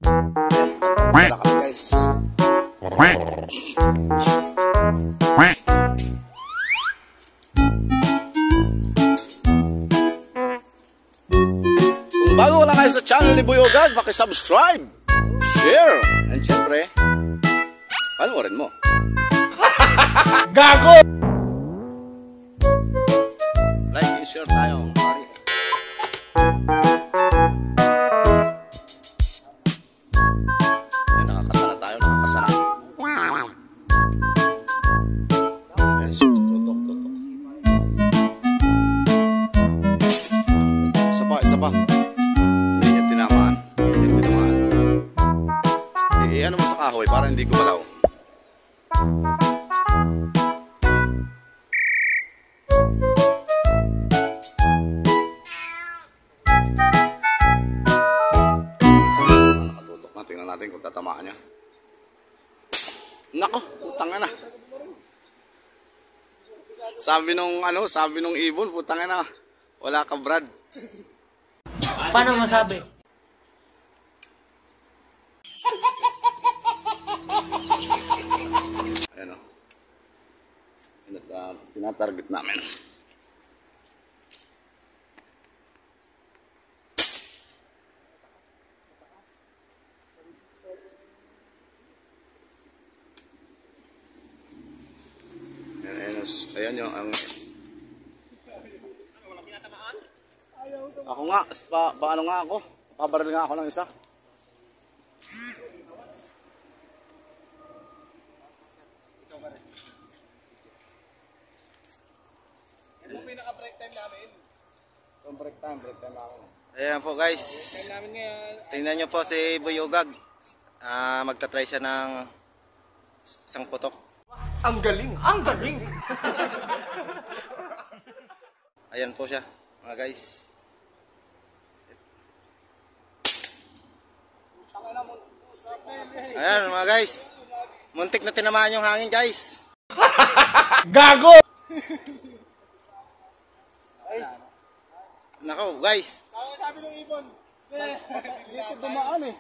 Wala kami guys. Kung bago lang kayo sa channel ni Boy Ugag, subscribe, share, and syempre, panoorin mo. Gago! Like and share tayo, pare. Ayan, nakakasana tayo, nakakasana. Ayan, tutok. Isa pa. Hindi niya tinamaan. Ano mo sa kahoy para hindi gumalaw. Nakatutok na. Tingnan natin kung tatamaan niya. Nako, putang na. Sabi nung ibon, putang na. Wala ka, Brad. Paano masabi? Ayan o. Tinatarget namin. Ayan yung ako nga, paano nga ako? Pabaril nga ako ng isa. Yan po pinaka-break time namin. Itong break time namin. Ayan po guys. Tingnan nyo po si Boy Ugag. Magta-try siya ng isang putok. Ang galing! Ayan po siya, mga guys. Ayan mga guys. Muntik na tinamaan yung hangin guys. Gago! Nako guys. Sabi ng ibon. Dito dumaan eh.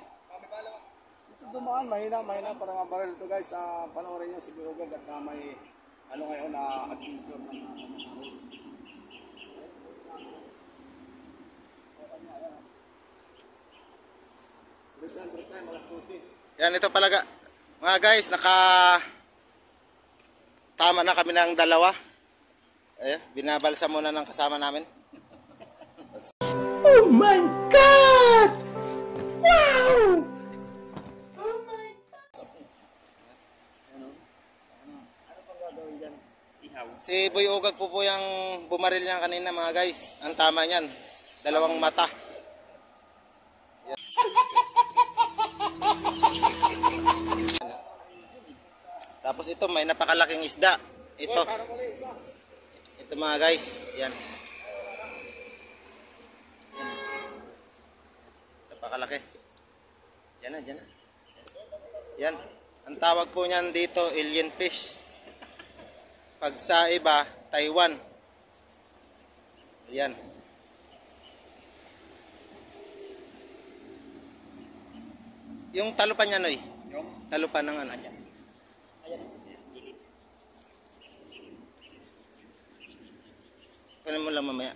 Dito dumaan, mahina para nga baril ito guys. Panoorin nyo si Boy Ugag at may ano ngayon na adventure. Yan ito palaga. Mga guys, tama na kami ng dalawa. Ayan, binabalsa muna ng kasama namin. Oh my God! Wow! Oh my God! Si Boy Ugag po yung bumaril niya kanina mga guys. Ang tama niyan, dalawang mata. Yan. Tapos ito may napakalaking isda. Ito mga guys. Yan. Napakalaki. Yan na. Yan. Ang tawag po niyan dito, alien fish. Pag sa iba, Taiwan. Yan. Yung talupan niya, Noy. Talupan ng ano. Kunin mo lang mamaya.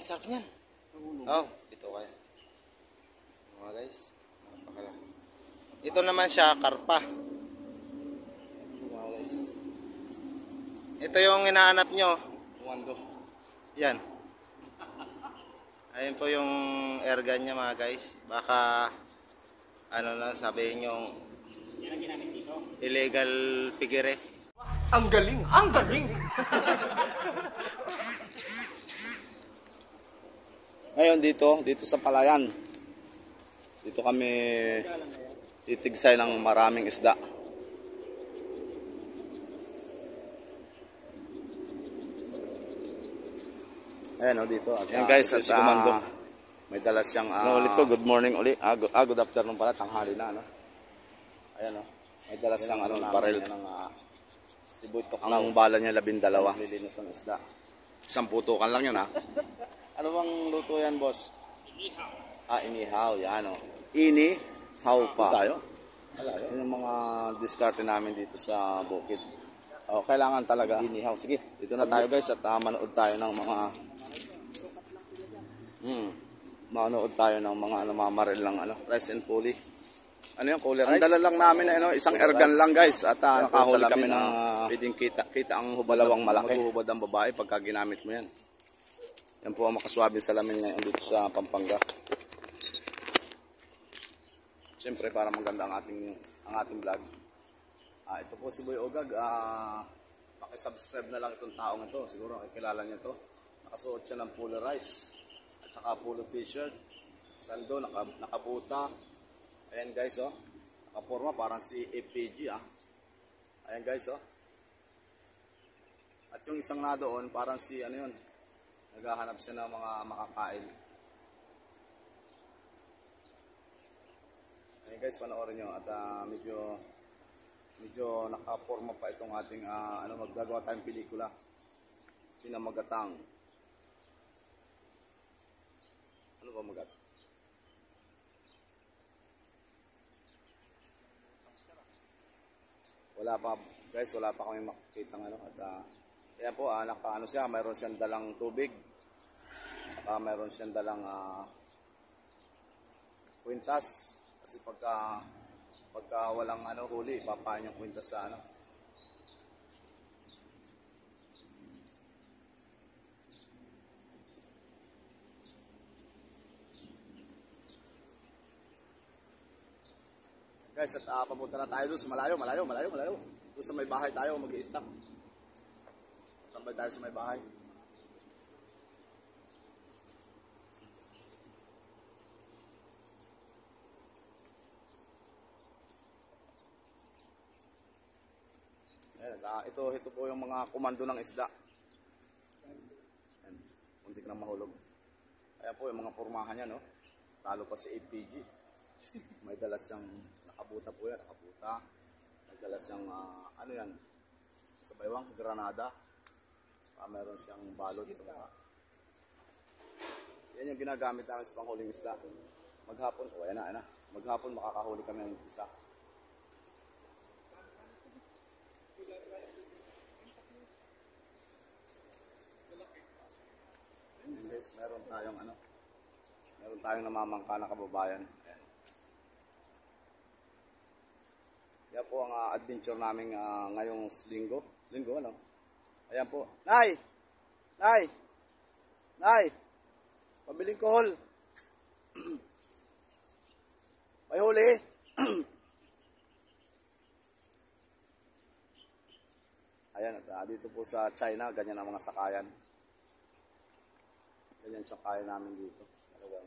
Sarap niyan. Oh, ito kaya. Mga guys. Napakalaki. Ito naman siya, karpa. Mga guys. Ito yung hinahanap nyo. Kumando. Yan. Ayun po yung airgun niya mga guys. Baka ano na sabihin yung illegal pigire. Ang galing! Ngayon dito sa Palayan. Dito kami titigsay ng maraming isda. Ayan dito. Ayan guys, at may dala siyang ulit ko, good morning uli. Good afternoon pala, tanghali na ano. Ayan may dala siyang baril ng Siboy Toklaw. Ang bala niya 12. Lilinis ng isda. Isang putukan lang yan ha. Ano bang luto yan, boss? Inihaw, yan o. Inihaw pa. Tayo? Yun yung mga diskarte namin dito sa bukid. Kailangan talaga inihaw. Sige, dito na tayo guys at manood tayo ng mga manood tayo ng mga namamaril lang rice and pulley. Ano yung cooler rice? Ang dala lang namin na isang airgun lang guys at nakahuli kami ng pwedeng kita ang hubalawang malaki. Maghuhubad ang babae pagka ginamit mo yan. Yan po ang makaswabing salamin ngayon dito sa Pampanga. Siyempre para maganda ang ating vlog. Ito po si Boy Ogag. Paki-subscribe na lang itong taong ito. Siguro kilala niyo to. Nakasuot siya ng polarized at saka polo t-shirt. Sando, nakabuta. Ayan guys oh. Nakaporma parang si APG Ayan guys oh. At yung isang na doon parang si ano yun. Naghahanap siya ng mga makakain. Ayan guys, panoorin nyo at medyo nakaporma pa itong ating maggagawa tayong pelikula. Pinamagatang. Ano ba magat? Wala pa guys, wala pa kami makikita at kaya po nakaano siya, mayroon siyang dalang tubig. Saka mayroon siyang dalang kwintas. Kasi pagka walang huli, papain yung kwintas sa Guys, at papunta na tayo doon sa malayo. Doon sa may bahay tayo, mag-i-stop. Tambay tayo sa may bahay. Ito po yung mga komando ng isda. Ayan, muntik na mahulog. Ayan po yung mga pormahan niya, no? Talo pa si APG. May dala siyang nakabuta po yan, May dala siyang, yan? Sa baywang, granada. Meron siyang balot. Yan yung ginagamit namin sa panghuling isda. Maghapon, ayan na. Maghapon makakahuli kami ng isa. Guys, meron tayong namamangka na kababayan. Ayan. Yan po ang adventure namin ngayong linggo. Ayan po. Nay! Pabiling kohol. May huli. Ayan, dito po sa China, ganyan ang mga sakayan. Ganyan sakayan namin dito. Talagang